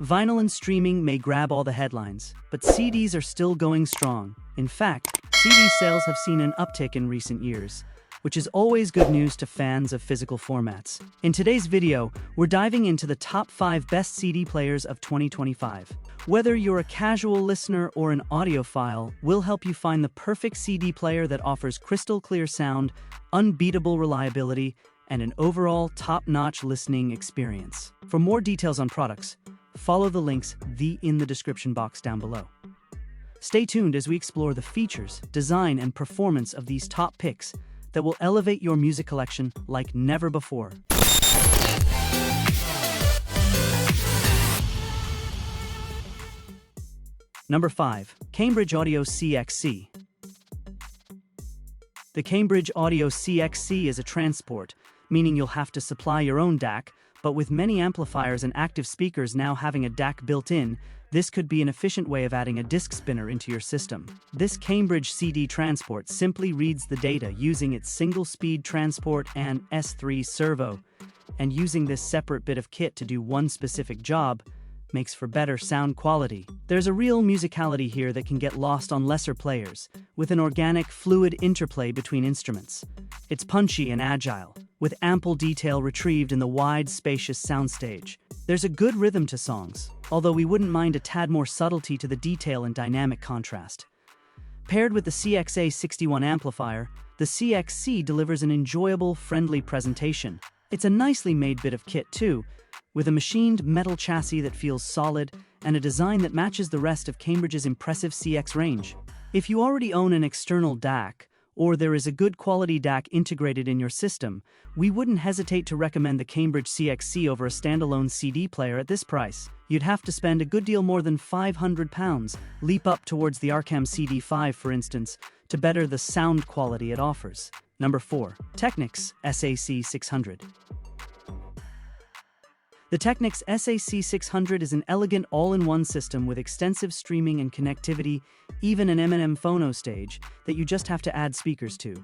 Vinyl and streaming may grab all the headlines, but CDs are still going strong. In fact, CD sales have seen an uptick in recent years, which is always good news to fans of physical formats. In today's video, we're diving into the top 5 best CD players of 2025. Whether you're a casual listener or an audiophile, we'll help you find the perfect CD player that offers crystal clear sound, unbeatable reliability, and an overall top-notch listening experience. For more details on products, follow the links in the description box down below. Stay tuned as we explore the features, design, and performance of these top picks that will elevate your music collection like never before. Number 5. Cambridge Audio CXC. The Cambridge Audio CXC is a transport, meaning you'll have to supply your own DAC, but with many amplifiers and active speakers now having a DAC built in, this could be an efficient way of adding a disc spinner into your system. This Cambridge CD transport simply reads the data using its single-speed transport and S3 servo, and using this separate bit of kit to do one specific job makes for better sound quality. There's a real musicality here that can get lost on lesser players, with an organic, fluid interplay between instruments. It's punchy and agile, with ample detail retrieved in the wide, spacious soundstage. There's a good rhythm to songs, although we wouldn't mind a tad more subtlety to the detail and dynamic contrast. Paired with the CXA61 amplifier, the CXC delivers an enjoyable, friendly presentation. It's a nicely made bit of kit too, with a machined metal chassis that feels solid and a design that matches the rest of Cambridge's impressive CX range. If you already own an external DAC, or there is a good quality DAC integrated in your system, we wouldn't hesitate to recommend the Cambridge CXC over a standalone CD player at this price. You'd have to spend a good deal more than £500, leap up towards the Arcam CD5 for instance, to better the sound quality it offers. Number 4. Technics SAC600. The Technics SAC600 is an elegant all-in-one system with extensive streaming and connectivity, even an M&M phono stage that you just have to add speakers to.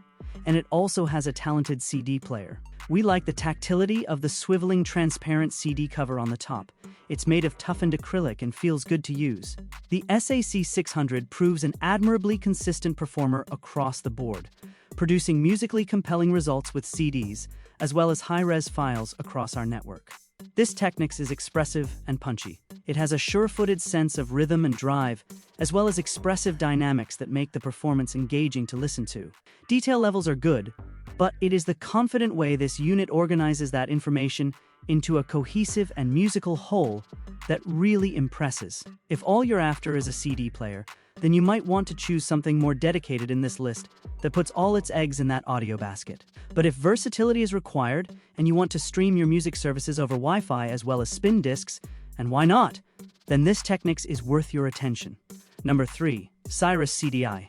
And it also has a talented CD player. We like the tactility of the swiveling transparent CD cover on the top. It's made of toughened acrylic and feels good to use. The SAC600 proves an admirably consistent performer across the board, producing musically compelling results with CDs, as well as high-res files across our network. This Technics is expressive and punchy. It has a sure-footed sense of rhythm and drive, as well as expressive dynamics that make the performance engaging to listen to. Detail levels are good, but it is the confident way this unit organizes that information into a cohesive and musical whole that really impresses. If all you're after is a CD player, then you might want to choose something more dedicated in this list that puts all its eggs in that audio basket. But if versatility is required and you want to stream your music services over Wi-Fi as well as spin discs, and why not, then this Technics is worth your attention. Number 3. Cyrus CDi.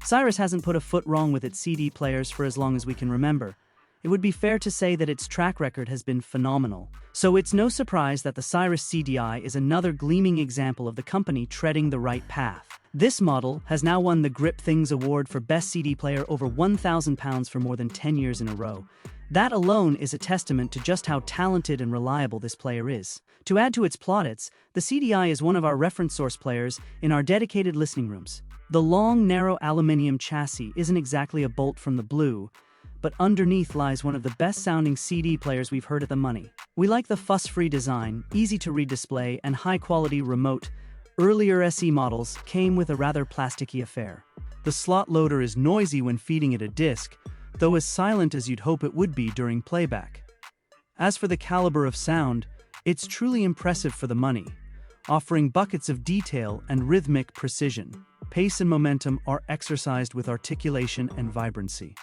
Cyrus hasn't put a foot wrong with its CD players for as long as we can remember. It would be fair to say that its track record has been phenomenal. So it's no surprise that the Cyrus CDi is another gleaming example of the company treading the right path. This model has now won the Grip Things Award for Best CD Player over £1,000 for more than 10 years in a row. That alone is a testament to just how talented and reliable this player is. To add to its plaudits, the CDi is one of our reference source players in our dedicated listening rooms. The long, narrow aluminium chassis isn't exactly a bolt from the blue, but underneath lies one of the best-sounding CD players we've heard at the money. We like the fuss-free design, easy-to-read display, and high-quality remote. Earlier SE models came with a rather plasticky affair. The slot loader is noisy when feeding it a disc, though as silent as you'd hope it would be during playback. As for the caliber of sound, it's truly impressive for the money, offering buckets of detail and rhythmic precision. Pace and momentum are exercised with articulation and vibrancy.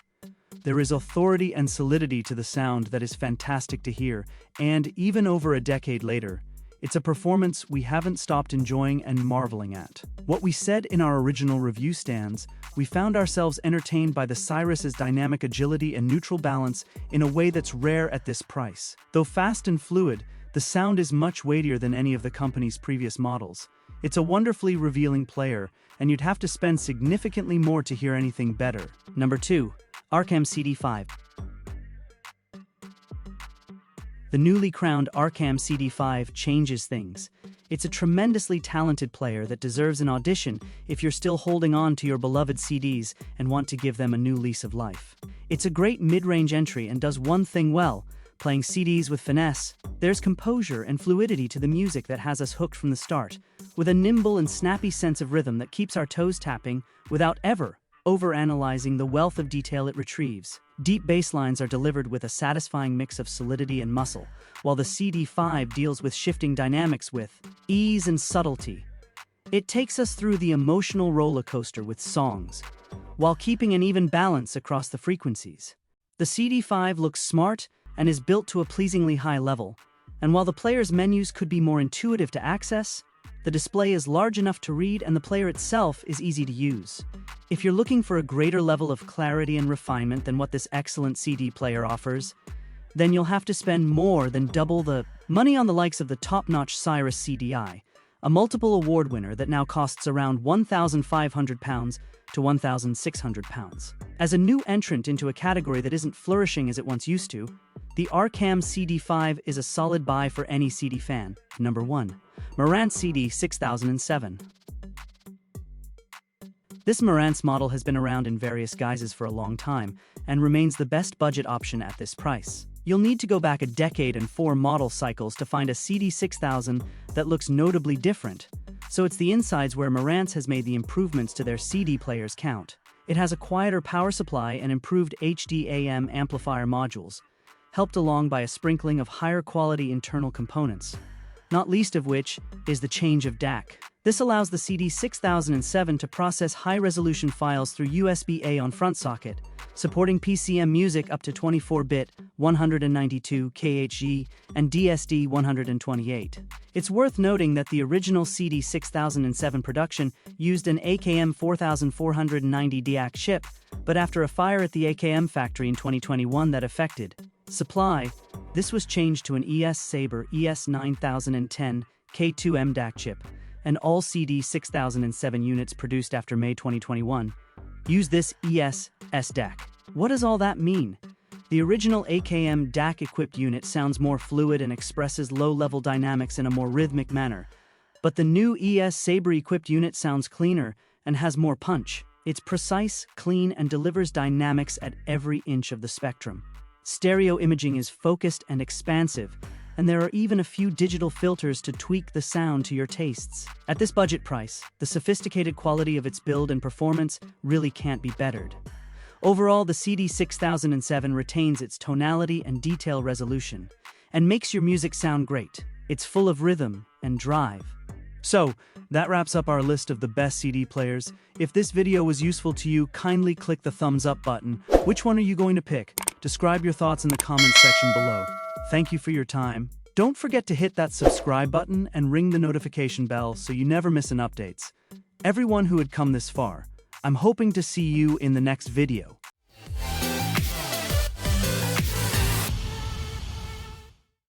There is authority and solidity to the sound that is fantastic to hear, and even over a decade later, it's a performance we haven't stopped enjoying and marveling at. What we said in our original review stands, we found ourselves entertained by the Cyrus's dynamic agility and neutral balance in a way that's rare at this price. Though fast and fluid, the sound is much weightier than any of the company's previous models. It's a wonderfully revealing player, and you'd have to spend significantly more to hear anything better. Number 2. Arcam CD5. The newly crowned Arcam CD5 changes things. It's a tremendously talented player that deserves an audition if you're still holding on to your beloved CDs and want to give them a new lease of life. It's a great mid-range entry and does one thing well, playing CDs with finesse. There's composure and fluidity to the music that has us hooked from the start, with a nimble and snappy sense of rhythm that keeps our toes tapping without ever overanalyzing the wealth of detail it retrieves. Deep bass lines are delivered with a satisfying mix of solidity and muscle, while the CD5 deals with shifting dynamics with ease and subtlety. It takes us through the emotional roller coaster with songs, while keeping an even balance across the frequencies. The CD5 looks smart and is built to a pleasingly high level, and while the player's menus could be more intuitive to access, the display is large enough to read and the player itself is easy to use. If you're looking for a greater level of clarity and refinement than what this excellent CD player offers, then you'll have to spend more than double the money on the likes of the top-notch Cyrus CDi, a multiple award winner that now costs around £1,500 to £1,600. As a new entrant into a category that isn't flourishing as it once used to, the Arcam CD5 is a solid buy for any CD fan. Number 1. Marantz CD6007. This Marantz model has been around in various guises for a long time and remains the best budget option at this price. You'll need to go back a decade and 4 model cycles to find a CD6000 that looks notably different, so it's the insides where Marantz has made the improvements to their CD players count. It has a quieter power supply and improved HD/AM amplifier modules, helped along by a sprinkling of higher quality internal components, not least of which is the change of DAC. This allows the CD6007 to process high-resolution files through USB-A on front socket, supporting PCM music up to 24-bit, 192 kHz, and DSD 128. It's worth noting that the original CD6007 production used an AKM 4490 DAC chip, but after a fire at the AKM factory in 2021 that affected supply, this was changed to an ES Sabre ES9010 K2M DAC chip, and all CD6007 units produced after May 2021 use this ES SDAC. What does all that mean? The original AKM DAC-equipped unit sounds more fluid and expresses low-level dynamics in a more rhythmic manner, but the new ES Sabre-equipped unit sounds cleaner and has more punch. It's precise, clean, and delivers dynamics at every inch of the spectrum. Stereo imaging is focused and expansive, and there are even a few digital filters to tweak the sound to your tastes. At this budget price, the sophisticated quality of its build and performance really can't be bettered. Overall, the CD6007 retains its tonality and detail resolution, and makes your music sound great. It's full of rhythm and drive. So, that wraps up our list of the best CD players. If this video was useful to you, kindly click the thumbs up button. Which one are you going to pick? Describe your thoughts in the comments section below. Thank you for your time. Don't forget to hit that subscribe button and ring the notification bell so you never miss an updates. Everyone who had come this far, I'm hoping to see you in the next video.